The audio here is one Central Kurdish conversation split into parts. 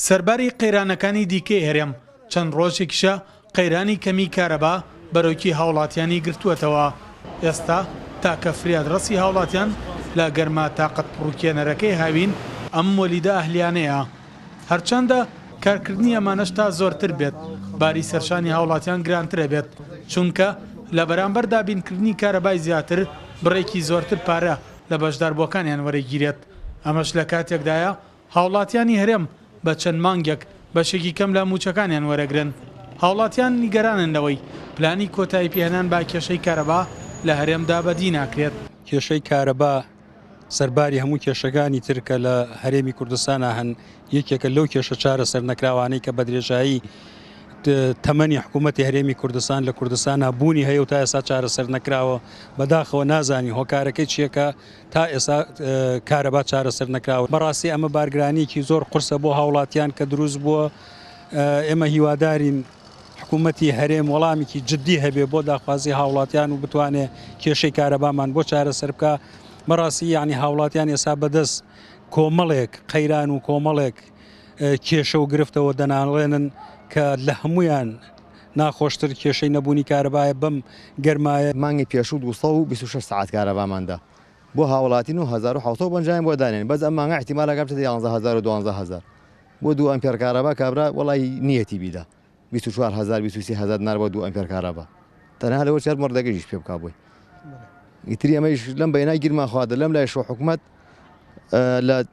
سەرباری قەیرانەکانی دیکەی هەرێم چەند ڕۆژێکیشە قەیرانی کەمی کارەبا بەرەوکی هاوڵاتیانی گرتووەتەوە. ئێستا تاکە فریادڕەسی هاوڵاتیان لە گەرما تاقەت پڕوکێنەرەکەی هاوین ئەم مۆلیدە ئەهلیانەیە. هەرچەندە کارکردنی ئەمانەش تا زۆرتر بێت، باری سەرشانی هاوڵاتیان گرانترە بێت، چونکە لە بەرامبەر دابینکردنی کارەبای زیاتر بڕێکی زۆرتر پارە لە بەشداربووەکانیان وەرەگیرێت. ئەمەش لە کاتێکدایە هاوڵاتیانی هەرێم بە چەند مانگێک بەشێکی کەم لە موچەکانیان وەرەگرن. هاوڵاتیان نیگەرانن لەوەی پلانی کۆتایی پێهێنان با کێشەی کارەبا لە هەرێمدا بەدی ناکرێت. کێشەی کارەبا سەرباری هەموو کێشەکانی ترکە لە هەرێمی کوردستانە هەن یەکێکە لەو کێشە چارە سەرنەکراوانەی کە بە درێژایی تەمەنی حکوومەتی هەرێمی کوردستان لە کوردستان بوونی هەیە و تا ئێستا چارەسەر نەکراوە، بەداخەوە نازانی هۆکارەکەی چیەکە تا ئێستا کارەبا چارەسەر نەکراوە. بەڕاستی ئەمە بارگرانیکی زۆر قورسە بۆ هاوڵاتیان کە دروست بووە. ئێمە هیوادارین حکوومەتی هەرێم وەڵامێکی جددی هەبێ بۆ داخوازی هاوڵاتیان و بتوانێت کێشەی کارەبامان بۆ چارەسەر بکە. بەڕاستی یعنی هاوڵاتیان ئێستا بەدەست کۆمەڵێک قەیران و کۆمەڵێک کێشە و گرفتەوە دەناڵێنن کە لە هەمویان ناخۆشتر کێشەی نەبوونی کارەبایە بەم گەرمایە. مانگی پێشوو 226 ساعت کارەباماندا بۆ هاوڵاتین و 1750 بۆ دانێن، بەس ئەم مانگە احتیمالەکە بچێت 11000 و 12000 بۆ 2 ئەمپێر کارەبا کابرا وەڵی نیەتی بیدا 24000 23000 نار بۆ 2 ئەمپێر کارەبا تەنها لەوە چەر مردەگەیش پێ بکا بووی. ئیتری ئەمەش لەم بەینای گیرمان خواردە لەم لای شۆ حکوومەت لە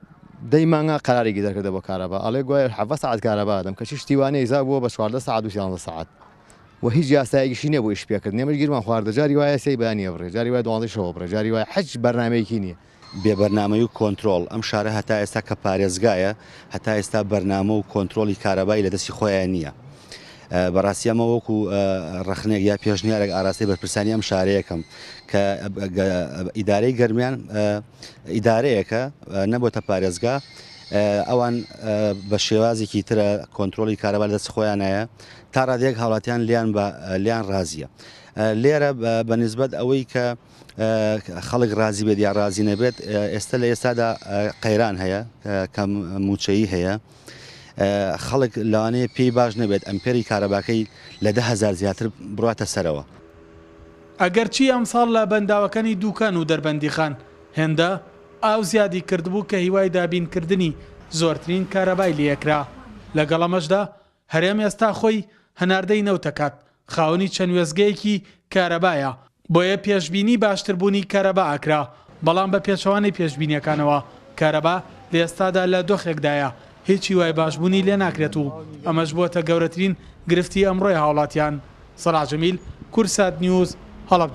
دەی مانگا قەرارێکی دەرکردە بۆ کارەبا، ئەڵێ گوایە 7 ساعت کارەبا دەم کەچی شتیوانەی ئیزا بووە بە 14 ساعت و 13 ساعت و هیچ یاسایەکیشی نییە بۆ ئیش پێکردن. ئێمەش گیرمان خواردە جاری وایە سەی بەیانی بڕێ، جاری وایە 12 شەوە بڕێ، جاری وایە حەج بەرنامەیەکی نییە. بێبەرنامەی و کۆنتترۆل ئەم شارە هەتا ئێستا کە پارێزگایە هەتا ئێستا بەرنامە و کۆنتترۆلی کارەبای لە دەستی خۆیان نییە. بەڕاستی ئەمە وەکو ڕخنێک یا پێشنیارێک ئاراستی بەرپرسانی ئەم شارەیەکەم کە ئیدارەی گەرمیان ئیدارەیەکە نەبووتە پارێزگا، ئەوان بە شێوازێکی ترە کۆنتترۆلی کارەبا لە دەست خۆیانەیە تا ڕادێک هاوڵاتیان لیان ڕازیە. لێرە بەنسبەت ئەوەی کە خەڵک ڕازی بێت یا ڕازی نەبێت، ئێستا لە ئێستادا قەیران هەیە کە موچەیی هەیە، خەڵک لەوانەیە پێی باش نەبێت ئەمپێری کارەباکەی لە 10,000 زیاتر بڕاتە سەرەوە. ئەگەرچی ئەمساڵ لە بەنداوەکانی دووکان و دەربەندیخان هێندە ئاو زیادی کردبوو کە هیوای دابینکردنی زۆرترین کارەبای لێکرا. لەگەڵ ئەمەشدا هەرێم ئێستا خۆی هەناردەی نەوتەکات، خاوەنی چەند وێزگەیەکی کارەبایە، بۆیە پێشبینی باشتربوونی کارەبا ئاکرا، بەڵام بە پێچەوانەی پێشبینیەکانەوە کارەبا لە ئێستادا لە دۆخێکدایە، هیچی وای باشبوونی لێ ناکرێت و ئەمەش بووەتە گەورەترین گرفتی ئەمڕۆی هاوڵاتیان. سەلاح جەمیل، کورسات نیوز، هەڵەبجە.